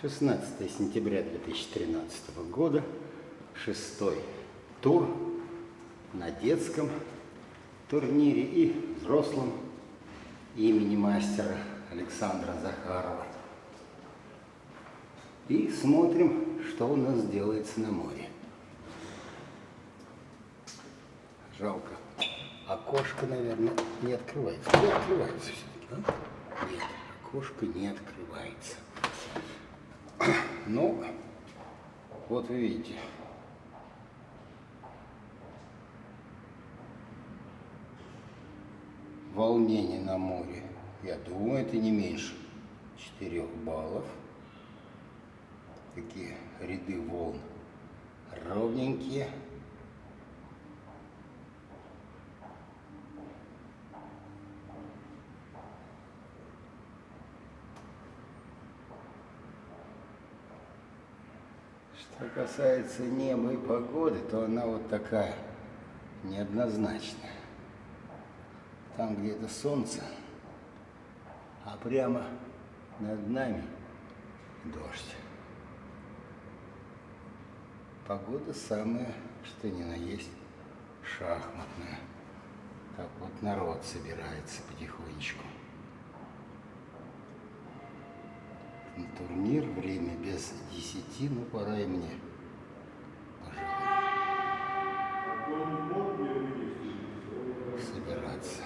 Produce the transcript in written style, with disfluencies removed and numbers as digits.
16 сентября 2013 года, 6-й тур на детском турнире и взрослом имени мастера Александра Захарова. И смотрим, что у нас делается на море. Жалко. Окошко, наверное, не открывается. Не открывается все-таки, да? Нет, окошко не открывается. Ну, вот вы видите. Волнение на море. Я думаю, это не меньше 4 баллов. Такие ряды волн ровненькие. Что касается неба и погоды, то она вот такая неоднозначная. Там где-то солнце, а прямо над нами дождь. Погода самая, что ни на есть, шахматная. Так вот народ собирается потихонечку. На турнир время без 10, ну пора и мне, пожалуй, собираться.